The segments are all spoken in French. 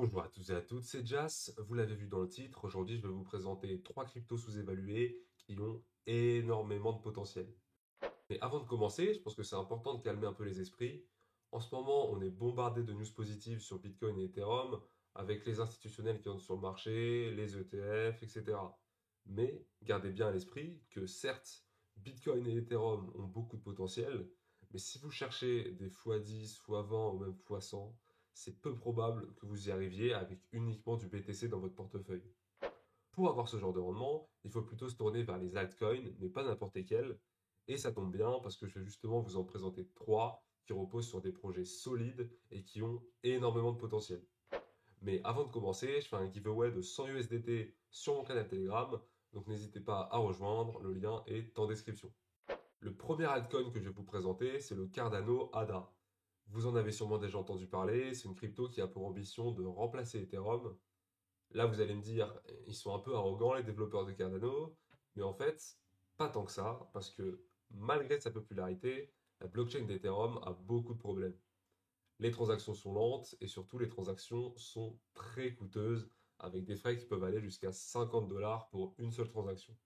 Bonjour à tous et à toutes, c'est Jas. Vous l'avez vu dans le titre, aujourd'hui je vais vous présenter trois cryptos sous-évalués qui ont énormément de potentiel. Mais avant de commencer, je pense que c'est important de calmer un peu les esprits. En ce moment, on est bombardé de news positives sur Bitcoin et Ethereum, avec les institutionnels qui entrent sur le marché, les ETF, etc. Mais gardez bien à l'esprit que certes, Bitcoin et Ethereum ont beaucoup de potentiel, mais si vous cherchez des x10, x20 ou même x100, c'est peu probable que vous y arriviez avec uniquement du BTC dans votre portefeuille. Pour avoir ce genre de rendement, il faut plutôt se tourner vers les altcoins, mais pas n'importe lesquels. Et ça tombe bien parce que je vais justement vous en présenter trois qui reposent sur des projets solides et qui ont énormément de potentiel. Mais avant de commencer, je fais un giveaway de 100 USDT sur mon canal Telegram, donc n'hésitez pas à rejoindre, le lien est en description. Le premier altcoin que je vais vous présenter, c'est le Cardano ADA. Vous en avez sûrement déjà entendu parler, c'est une crypto qui a pour ambition de remplacer Ethereum. Là, vous allez me dire, ils sont un peu arrogants, les développeurs de Cardano, mais en fait, pas tant que ça, parce que malgré sa popularité, la blockchain d'Ethereum a beaucoup de problèmes. Les transactions sont lentes et surtout les transactions sont très coûteuses, avec des frais qui peuvent aller jusqu'à 50 dollars pour une seule transaction.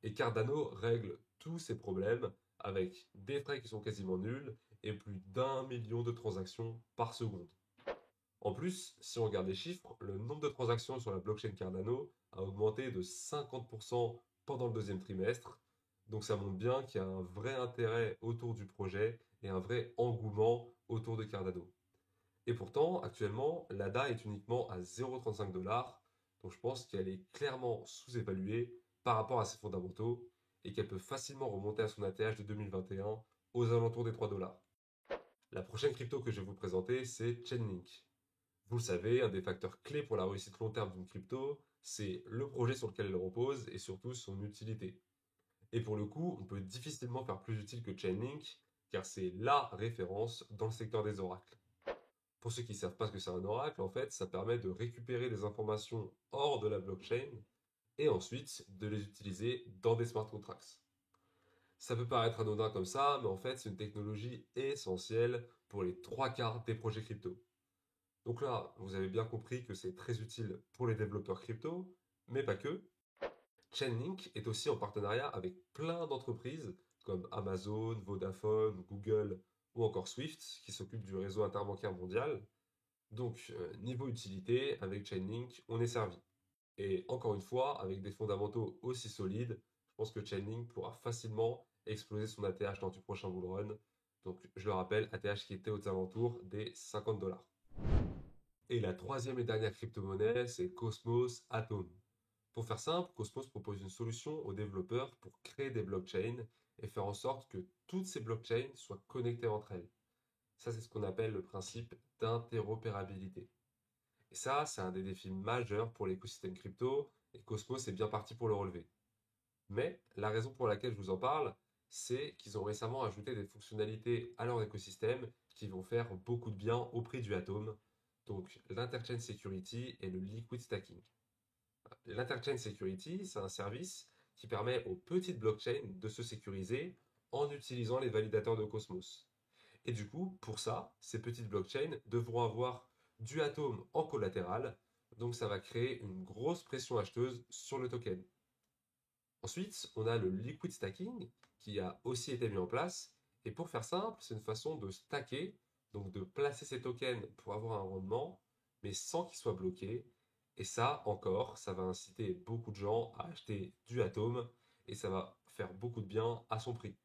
Et Cardano règle tous ces problèmes avec des frais qui sont quasiment nuls et plus d'1 million de transactions par seconde. En plus, si on regarde les chiffres, le nombre de transactions sur la blockchain Cardano a augmenté de 50% pendant le deuxième trimestre. Donc ça montre bien qu'il y a un vrai intérêt autour du projet et un vrai engouement autour de Cardano. Et pourtant, actuellement, l'ADA est uniquement à 0,35 dollars. Donc je pense qu'elle est clairement sous-évaluée par rapport à ses fondamentaux et qu'elle peut facilement remonter à son ATH de 2021 aux alentours des 3 dollars. La prochaine crypto que je vais vous présenter, c'est Chainlink. Vous le savez, un des facteurs clés pour la réussite long terme d'une crypto, c'est le projet sur lequel elle repose et surtout son utilité. Et pour le coup, on peut difficilement faire plus utile que Chainlink, car c'est LA référence dans le secteur des oracles. Pour ceux qui ne savent pas ce que c'est un oracle, en fait, ça permet de récupérer des informations hors de la blockchain et ensuite de les utiliser dans des smart contracts. Ça peut paraître anodin comme ça, mais en fait, c'est une technologie essentielle pour les trois quarts des projets crypto. Donc là, vous avez bien compris que c'est très utile pour les développeurs crypto, mais pas que. Chainlink est aussi en partenariat avec plein d'entreprises comme Amazon, Vodafone, Google ou encore Swift qui s'occupent du réseau interbancaire mondial. Donc, niveau utilité, avec Chainlink, on est servi. Et encore une fois, avec des fondamentaux aussi solides, je pense que Chainlink pourra facilement exploser son ATH lors du prochain bull run. Donc, je le rappelle, ATH qui était aux alentours des 50 dollars. Et la troisième et dernière crypto-monnaie, c'est Cosmos Atom. Pour faire simple, Cosmos propose une solution aux développeurs pour créer des blockchains et faire en sorte que toutes ces blockchains soient connectées entre elles. Ça, c'est ce qu'on appelle le principe d'interopérabilité. Et ça, c'est un des défis majeurs pour l'écosystème crypto et Cosmos est bien parti pour le relever. Mais la raison pour laquelle je vous en parle, c'est qu'ils ont récemment ajouté des fonctionnalités à leur écosystème qui vont faire beaucoup de bien au prix du atome, donc l'Interchain Security et le Liquid Stacking. L'Interchain Security, c'est un service qui permet aux petites blockchains de se sécuriser en utilisant les validateurs de Cosmos. Et du coup, pour ça, ces petites blockchains devront avoir du atome en collatéral, donc ça va créer une grosse pression acheteuse sur le token. Ensuite, on a le liquid stacking qui a aussi été mis en place. Et pour faire simple, c'est une façon de stacker, donc de placer ces tokens pour avoir un rendement, mais sans qu'ils soient bloqués. Et ça, encore, ça va inciter beaucoup de gens à acheter du Atom et ça va faire beaucoup de bien à son prix.